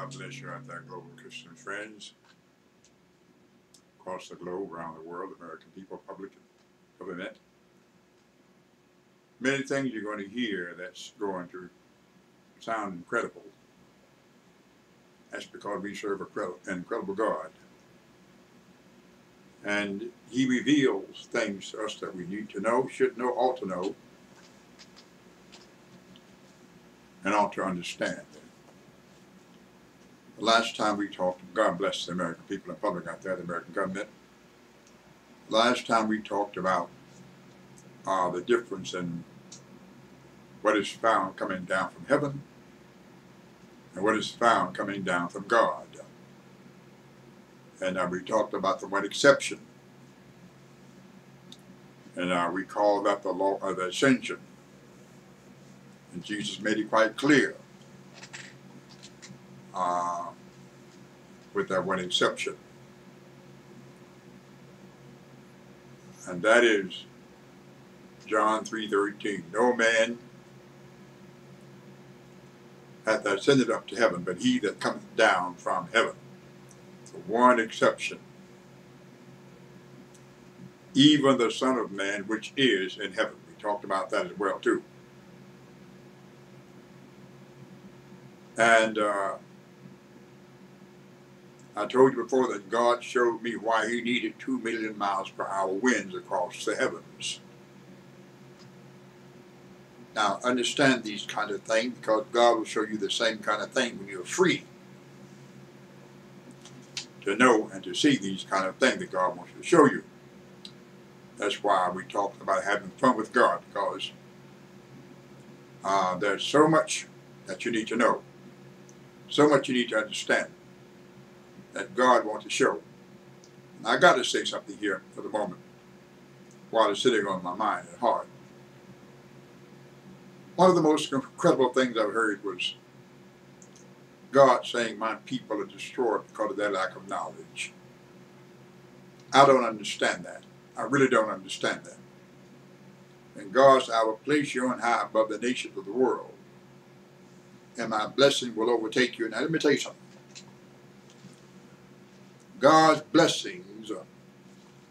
God bless you out there, global Christian friends across the globe, around the world, American people, public government. Many things you're going to hear that's going to sound incredible. That's because we serve an incredible God. And He reveals things to us that we need to know, should know, ought to know, and ought to understand. The last time we talked, God bless the American people and public out there, the American government. Last time we talked about the difference in what is found coming down from heaven and what is found coming down from God. And we talked about the one exception. And we call that the law of the ascension. And Jesus made it quite clear with that one exception. And that is John 3:13. No man hath ascended up to heaven, but he that cometh down from heaven. The one exception. Even the Son of Man which is in heaven. We talked about that as well too. And I told you before that God showed me why He needed 2 million miles per hour winds across the heavens. Now understand these kind of things, because God will show you the same kind of thing when you're free to know and to see these kind of things that God wants to show you. That's why we talked about having fun with God, because there's so much that you need to know, so much you need to understand that God wants to show. And I got to say something here for the moment while it's sitting on my mind and heart. One of the most incredible things I've heard was God saying, my people are destroyed because of their lack of knowledge. I don't understand that. I really don't understand that. And God said, I will place you on high above the nations of the world, and my blessing will overtake you. Now let me tell you something. God's blessings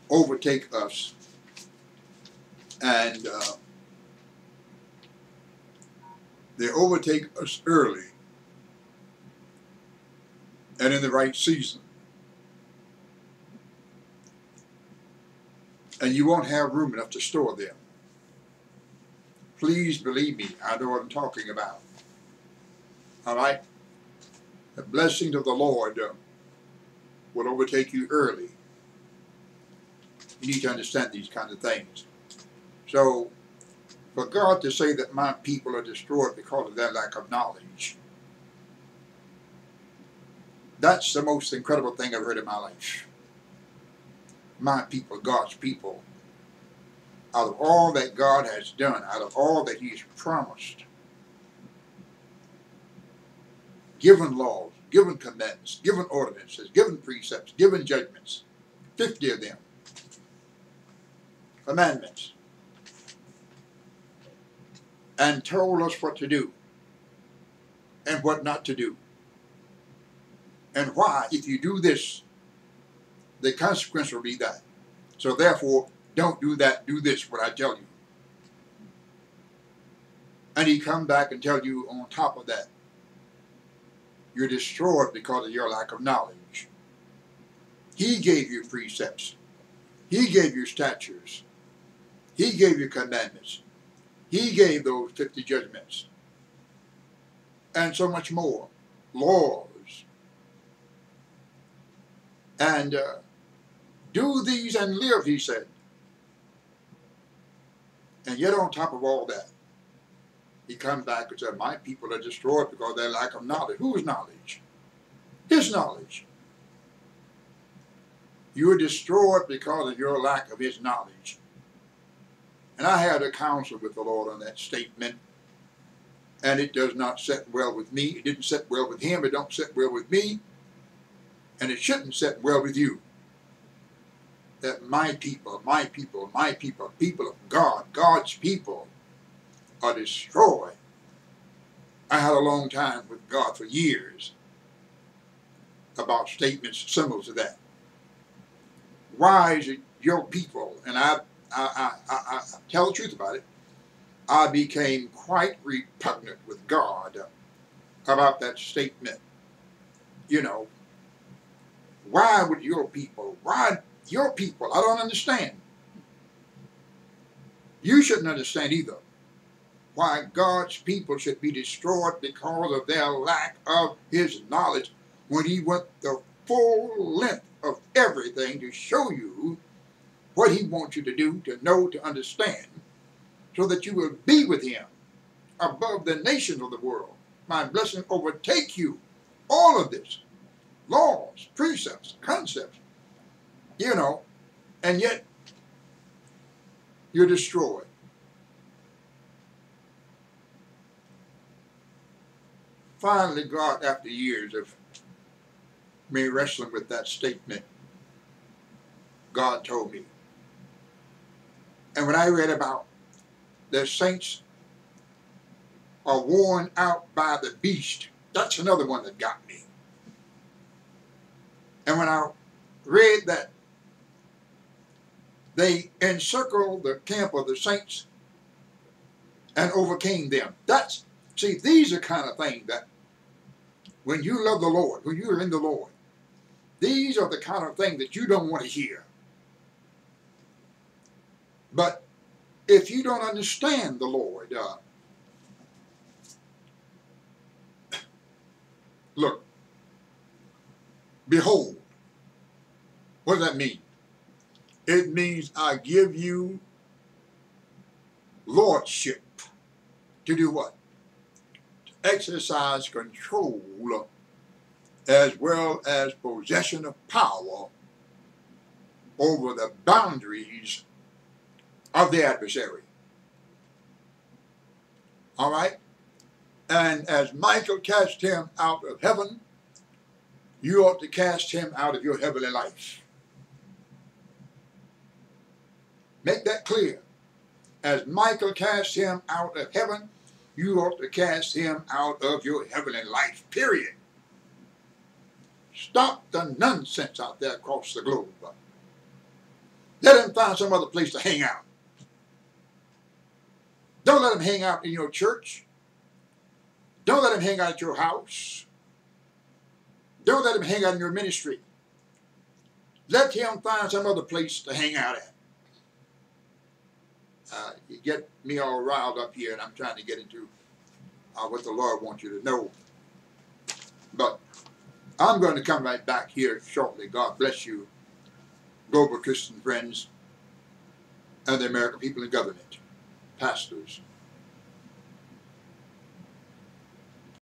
overtake us, and they overtake us early and in the right season. And you won't have room enough to store them. Please believe me, I know what I'm talking about. All right? The blessings of the Lord will overtake you early. You need to understand these kinds of things. So, for God to say that my people are destroyed because of their lack of knowledge, that's the most incredible thing I've heard in my life. My people, God's people, out of all that God has done, out of all that He's promised, given laws, given commandments, given ordinances, given precepts, given judgments, 50 of them, commandments, and told us what to do and what not to do. And why, if you do this, the consequence will be that. So therefore, Don't do that, do this, what I tell you. And he come back and tell you on top of that, you're destroyed because of your lack of knowledge. He gave you precepts. He gave you statutes. He gave you commandments. He gave those 50 judgments. And so much more. Laws. And do these and live, he said. And yet on top of all that, he comes back and said, my people are destroyed because of their lack of knowledge. Whose knowledge? His knowledge. You are destroyed because of your lack of his knowledge. And I had a counsel with the Lord on that statement, and it does not sit well with me. It didn't sit well with him. It don't sit well with me. And it shouldn't sit well with you. That my people, people of God, God's people, are destroyed. I had a long time with God for years about statements similar to that. Why is it your people, and I tell the truth about it, I became quite repugnant with God about that statement. You know, why would your people, I don't understand. You shouldn't understand either why God's people should be destroyed because of their lack of his knowledge when he went the full length of everything to show you what he wants you to do, to know, to understand, so that you will be with him above the nations of the world. My blessing overtake you. All of this. Laws, precepts, concepts, you know, and yet you're destroyed. Finally, God, after years of me wrestling with that statement, God told me. And when I read about the saints are worn out by the beast, that's another one that got me. And when I read that they encircled the camp of the saints and overcame them. See, these are kind of things that when you love the Lord, when you are in the Lord, these are the kind of things that you don't want to hear. But if you don't understand the Lord, look, behold, what does that mean? It means I give you lordship to do what? To exercise control as well as possession of power over the boundaries of the adversary. All right? And as Michael cast him out of heaven, you ought to cast him out of your heavenly life. Make that clear. As Michael cast him out of heaven, you ought to cast him out of your heavenly life, period. Stop the nonsense out there across the globe. Let him find some other place to hang out. Don't let him hang out in your church. Don't let him hang out at your house. Don't let him hang out in your ministry. Let him find some other place to hang out at. You get me all riled up here, and I'm trying to get into what the Lord wants you to know. But I'm going to come right back here shortly. God bless you, global Christian friends, and the American people in government, pastors,